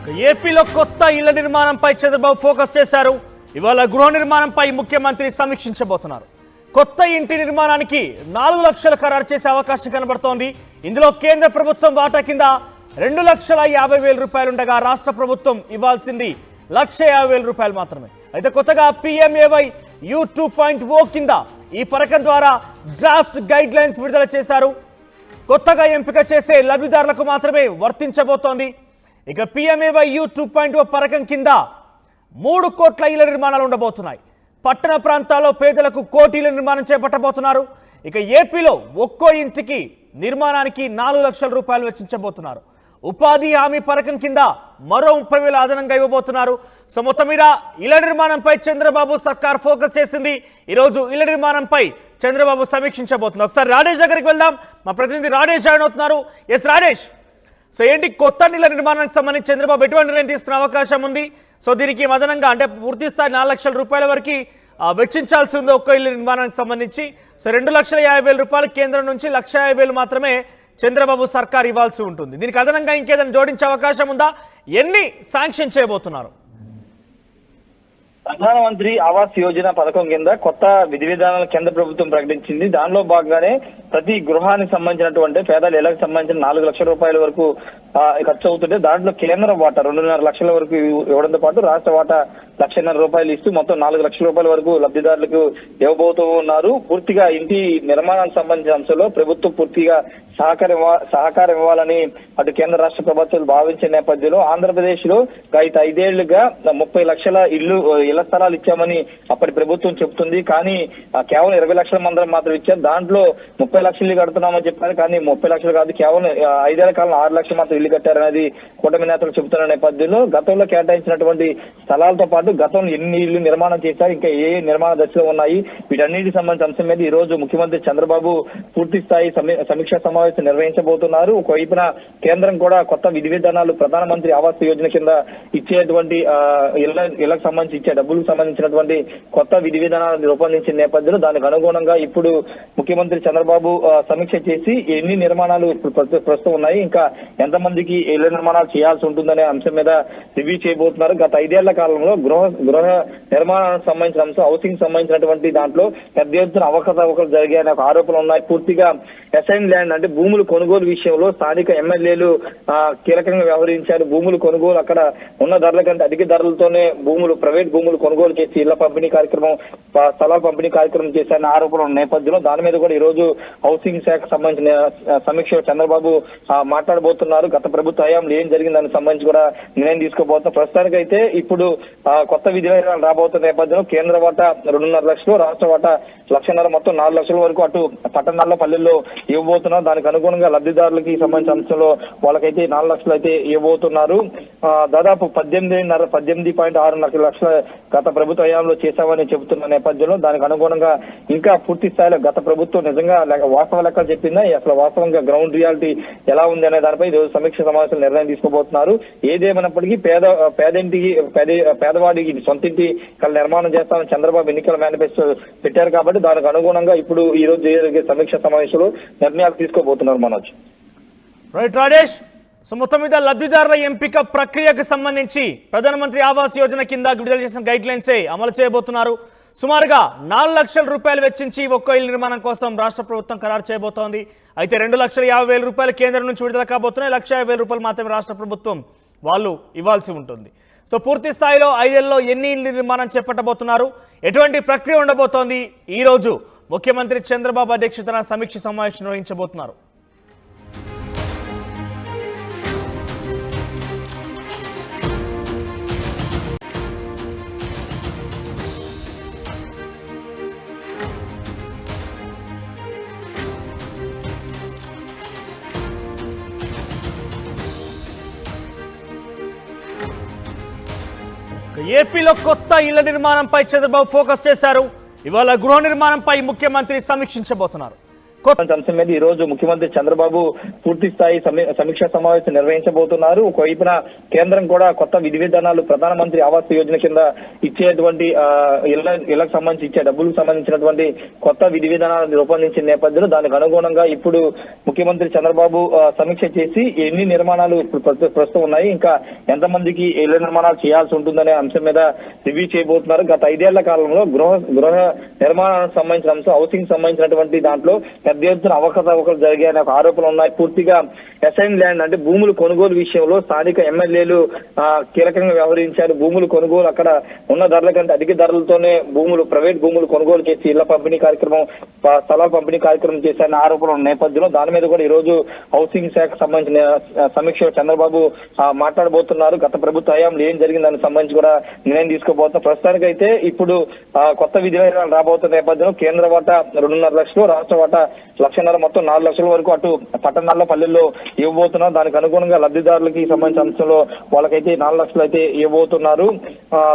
ఏపీలో కొత్త ఇళ్ల నిర్మాణంపై చంద్రబాబు ఫోకస్ చేశారు. ఇవాళ గృహ నిర్మాణంపై ముఖ్యమంత్రి సమీక్షించబోతున్నారు. కొత్త ఇంటి నిర్మాణానికి 4 లక్షలు ఖరారు చేసే అవకాశం కనబడుతోంది. ఇందులో కేంద్ర ప్రభుత్వం వాటా కింద 2,50,000 రూపాయలుండగా రాష్ట్ర ప్రభుత్వం ఇవ్వాల్సింది 1,50,000 రూపాయలు మాత్రమే. అయితే కొత్తగా PMAY U 2.0 కింద ఈ పథకం ద్వారా డ్రాఫ్ట్ గైడ్ లైన్స్ విడుదల చేశారు. కొత్తగా ఎంపిక చేసే లబ్ధిదారులకు మాత్రమే వర్తించబోతోంది. ఇక PMAY U 2.0 పథకం కింద 3 కోట్ల ఇళ్ల నిర్మాణాలు ఉండబోతున్నాయి. పట్టణ ప్రాంతాల్లో పేదలకు కోటి ఇళ్ల నిర్మాణం చేపట్టబోతున్నారు. ఇక ఏపీలో ఒక్కో ఇంటికి నిర్మాణానికి 4 లక్షల రూపాయలు వెచ్చించబోతున్నారు. ఉపాధి హామీ పథకం కింద మరో 30,000 అదనంగా ఇవ్వబోతున్నారు. సో మొత్తం మీద ఇళ్ల నిర్మాణంపై చంద్రబాబు సర్కార్ ఫోకస్ చేసింది. ఈరోజు ఇళ్ల నిర్మాణంపై చంద్రబాబు సమీక్షించబోతున్నారు. ఒకసారి రాజేష్ దగ్గరికి వెళ్దాం. మా ప్రతినిధి రాజేష్ జాయిన్ అవుతున్నారు. ఎస్ రాజేష్, సో ఏంటి కొత్త ఇళ్ల నిర్మాణానికి సంబంధించి చంద్రబాబు ఎటువంటి నిర్ణయం తీసుకునే అవకాశం ఉంది? సో దీనికి అదనంగా అంటే పూర్తి స్థాయి 4 లక్షల రూపాయల వరకు వెచ్చించాల్సి ఉంది ఒక్క ఇళ్ల నిర్మాణానికి సంబంధించి. సో 2,50,000 రూపాయలు కేంద్రం నుంచి 1,50,000 మాత్రమే చంద్రబాబు సర్కార్ ఇవ్వాల్సి ఉంటుంది. దీనికి అదనంగా ఇంకేదైనా జోడించే అవకాశం ఉందా? ఎన్ని శాంక్షన్ చేయబోతున్నారు? ప్రధానమంత్రి ఆవాస్ యోజన పథకం కింద కొత్త విధి విధానాలు కేంద్ర ప్రభుత్వం ప్రకటించింది. దానిలో భాగంగానే ప్రతి గృహానికి సంబంధించినటువంటి పేదల ఇళ్లకు సంబంధించిన 4 లక్షల రూపాయల వరకు ఖర్చు అవుతుంటే దాంట్లో కేంద్ర వాటా 2.5 లక్షల వరకు ఇవ్వడంతో పాటు రాష్ట్ర వాటా 1,50,000 రూపాయలు ఇస్తూ మొత్తం 4 లక్షల రూపాయల వరకు లబ్ధిదారులకు ఇవ్వబోతూ ఉన్నారు. పూర్తిగా ఇంటి నిర్మాణానికి సంబంధించిన అంశంలో ప్రభుత్వం పూర్తిగా సహకారం ఇవ్వాలని అటు కేంద్ర రాష్ట్ర ప్రభుత్వాలు భావించే నేపథ్యంలో ఆంధ్రప్రదేశ్ లో గత 5 ఏళ్లుగా 30 లక్షల ఇళ్ల స్థలాలు ఇచ్చామని అప్పటి ప్రభుత్వం చెబుతుంది. కానీ కేవలం 20 లక్షల మంది మాత్రం ఇచ్చారు. దాంట్లో 30 లక్షలు కడుతున్నామని చెప్పారు. కానీ 30 లక్షలు కాదు, కేవలం 5 ఏళ్ల కాలంలో 6 లక్షలు మాత్రం ఇల్లు కట్టారనేది కూటమి నేతలు చెబుతున్న నేపథ్యంలో గతంలో కేటాయించినటువంటి స్థలాలతో పాటు గతంలో ఎన్ని ఇళ్లు నిర్మాణం చేశారు, ఇంకా ఏ నిర్మాణ దశలో ఉన్నాయి, వీటన్నిటికి సంబంధించిన అంశం మీద ఈ రోజు ముఖ్యమంత్రి చంద్రబాబు పూర్తి స్థాయి సమీక్షా సమావేశం నిర్వహించబోతున్నారు. ఒకవైపున కేంద్రం కూడా కొత్త విధి విధానాలు ప్రధానమంత్రి ఆవాస్ యోజన కింద ఇచ్చేటువంటి ఇళ్లకు సంబంధించి ఇచ్చే డబ్బులకు సంబంధించినటువంటి కొత్త విధి విధానాలను రూపొందించిన నేపథ్యంలో దానికి అనుగుణంగా ఇప్పుడు ముఖ్యమంత్రి చంద్రబాబు సమీక్ష చేసి ఎన్ని నిర్మాణాలు ప్రస్తుతం ఉన్నాయి, ఇంకా ఎంతమందికి ఇళ్ల నిర్మాణాలు చేయాల్సి ఉంటుందనే అంశం మీద రివ్యూ చేయబోతున్నారు. గత 5 ఏళ్ల కాలంలో గృహ నిర్మాణానికి సంబంధించిన అంశం, హౌసింగ్ సంబంధించినటువంటి దాంట్లో పెద్ద ఎత్తున అవకతవకలు జరిగాయనే ఒక ఆరోపణలు ఉన్నాయి. పూర్తిగా అసైన్ ల్యాండ్ అంటే భూములు కొనుగోలు విషయంలో స్థానిక ఎమ్మెల్యేలు కీలకంగా వ్యవహరించారు. భూములు కొనుగోలు అక్కడ ఉన్న ధరల కంటే అధిక ధరలతోనే ప్రైవేట్ భూములు కొనుగోలు చేసి ఇళ్ల పంపిణీ కార్యక్రమం, స్థలాల పంపిణీ కార్యక్రమం చేశారన్న ఆరోపణల నేపథ్యంలో దాని మీద కూడా ఈ రోజు హౌసింగ్ శాఖకు సంబంధించిన సమీక్ష చంద్రబాబు మాట్లాడబోతున్నారు. గత ప్రభుత్వ హయాంలో ఏం జరిగింది దానికి సంబంధించి కూడా నిర్ణయం తీసుకోబోతున్నారు. ప్రస్తుతానికైతే ఇప్పుడు కొత్త విధి విధానాలు రాబోతున్న నేపథ్యంలో కేంద్ర వాటా 2.5 లక్షలు, రాష్ట్ర వాటా 1,50,000 మొత్తం 4 లక్షల వరకు అటు పట్టణాల్లో పల్లెల్లో ఇవ్వబోతున్నారు. దానికి అనుగుణంగా లబ్ధిదారులకి సంబంధించిన అంశంలో వాళ్ళకైతే 4 లక్షలు అయితే ఇవ్వబోతున్నారు. దాదాపు 18.6 లక్షల గత ప్రభుత్వ హయాంలో చేశామని చెబుతున్న నేపథ్యంలో దానికి అనుగుణంగా ఇంకా పూర్తి స్థాయిలో గత ప్రభుత్వం నిజంగా వాస్తవ లెక్కలు చెప్పిందా, అసలు వాస్తవంగా గ్రౌండ్ రియాలిటీ ఎలా ఉంది అనే దానిపై ఈరోజు సమీక్ష సమావేశంలో నిర్ణయం తీసుకోబోతున్నారు. ఏదేమైనప్పటికీ పేదవాడికి సొంతింటి నిర్మాణం చేస్తామని చంద్రబాబు ఎన్నికల మేనిఫెస్టో పెట్టారు. కాబట్టి దానికి అనుగుణంగా ఇప్పుడు ఈ రోజు జరిగే సమీక్ష సమావేశంలో నిర్ణయాలు తీసుకోబోతున్నారు. మనోజ్, రైట్ రాజేష్. సో మొత్తం మీద లబ్ధిదారుల ఎంపిక ప్రక్రియకు సంబంధించి ప్రధానమంత్రి ఆవాస్ యోజన కింద విడుదల చేసిన గైడ్ లైన్సే అమలు చేయబోతున్నారు. సుమారుగా 4 లక్షల రూపాయలు వెచ్చించి ఒక్కో ఇల్లు నిర్మాణం కోసం రాష్ట్ర ప్రభుత్వం ఖరారు చేయబోతోంది. అయితే 2,50,000 రూపాయలు కేంద్రం నుంచి విడుదల కాబోతున్నాయి. 1,50,000 రూపాయలు మాత్రమే రాష్ట్ర ప్రభుత్వం వాళ్ళు ఇవ్వాల్సి ఉంటుంది. సో పూర్తి స్థాయిలో 5 ఏళ్లలో ఎన్ని ఇల్లు నిర్మాణం చేపట్టబోతున్నారు, ఎటువంటి ప్రక్రియ ఉండబోతోంది, ఈ రోజు ముఖ్యమంత్రి చంద్రబాబు అధ్యక్షతన సమీక్ష సమావేశం నిర్వహించబోతున్నారు. ఏపీలో కొత్త ఇళ్ల నిర్మాణంపై చంద్రబాబు ఫోకస్ చేశారు. ఇవాళ గృహ నిర్మాణంపై ముఖ్యమంత్రి సమీక్షించబోతున్నారు. అంశం మీద ఈ రోజు ముఖ్యమంత్రి చంద్రబాబు పూర్తి స్థాయి సమీక్షా సమావేశం నిర్వహించబోతున్నారు. ఒకవైపున కేంద్రం కూడా కొత్త విధి విధానాలు ప్రధానమంత్రి ఆవాస్ యోజన కింద ఇచ్చేటువంటి ఇళ్లకు సంబంధించి ఇచ్చే డబ్బులకు సంబంధించినటువంటి కొత్త విధి విధానాలను రూపొందించిన నేపథ్యంలో దానికి అనుగుణంగా ఇప్పుడు ముఖ్యమంత్రి చంద్రబాబు సమీక్ష చేసి ఎన్ని నిర్మాణాలు ప్రస్తుతం ఉన్నాయి, ఇంకా ఎంతమందికి ఇళ్ల నిర్మాణాలు చేయాల్సి ఉంటుందనే అంశం మీద రివ్యూ చేయబోతున్నారు. గత 5 ఏళ్ల కాలంలో గృహ నిర్మాణానికి సంబంధించిన అంశం, హౌసింగ్ సంబంధించినటువంటి దాంట్లో పెద్ద ఎత్తున అవకతవకలు జరిగాయనే ఒక ఆరోపణలు ఉన్నాయి. పూర్తిగా అసైన్ ల్యాండ్ అంటే భూములు కొనుగోలు విషయంలో స్థానిక ఎమ్మెల్యేలు కీలకంగా వ్యవహరించారు. భూములు కొనుగోలు అక్కడ ఉన్న ధరల కంటే అధిక ధరలతోనే ప్రైవేట్ భూములు కొనుగోలు చేసి ఇళ్ల పంపిణీ కార్యక్రమం, స్థలాల పంపిణీ కార్యక్రమం చేశారన్న ఆరోపణలు ఉన్న నేపథ్యంలో దాని మీద కూడా ఈ రోజు హౌసింగ్ శాఖకు సంబంధించిన సమీక్ష చంద్రబాబు మాట్లాడబోతున్నారు. గత ప్రభుత్వ హయాంలో ఏం జరిగింది దానికి సంబంధించి కూడా నిర్ణయం తీసుకోబోతున్నారు. ప్రస్తుతానికైతే ఇప్పుడు కొత్త విధి విధానాలు రాబోతున్న నేపథ్యంలో కేంద్ర వాటా 2.5 లక్షలు, రాష్ట్ర వాటా 1.5 లక్షలు, మొత్తం 4 లక్షల వరకు అటు పట్టణాల్లో పల్లెల్లో ఇవ్వబోతున్నారు. దానికి అనుగుణంగా లబ్ధిదారులకి సంబంధించిన అంశంలో వాళ్ళకైతే 4 లక్షలు అయితే ఇవ్వబోతున్నారు.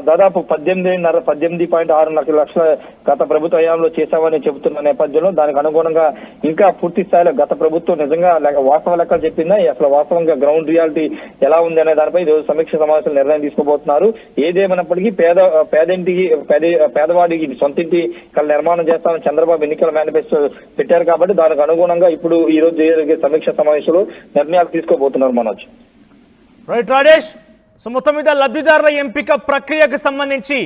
దాదాపు 18.6 లక్షల గత ప్రభుత్వ హయాంలో చేశామని చెబుతున్న నేపథ్యంలో దానికి అనుగుణంగా ఇంకా పూర్తి స్థాయిలో గత ప్రభుత్వం నిజంగా వాస్తవ లెక్కలు చెప్పిందా, అసలు వాస్తవంగా గ్రౌండ్ రియాలిటీ ఎలా ఉంది అనే దానిపై ఈరోజు సమీక్ష సమావేశంలో నిర్ణయం తీసుకోబోతున్నారు. ఏదేమైనప్పటికీ పేదవాడికి సొంతింటి నిర్మాణం చేస్తామని చంద్రబాబు ఎన్నికల మేనిఫెస్టో పెట్టారు కాబట్టి దానికి అనుగుణంగా ఇప్పుడు ఈ రోజు జరిగే సమీక్ష సమావేశంలో నిర్ణయాలు తీసుకోబోతున్నారు. మనోజ్. రైట్ రాజేష్, సో మొత్తం మీద లబ్ధిదారుల ఎంపిక ప్రక్రియకు సంబంధించి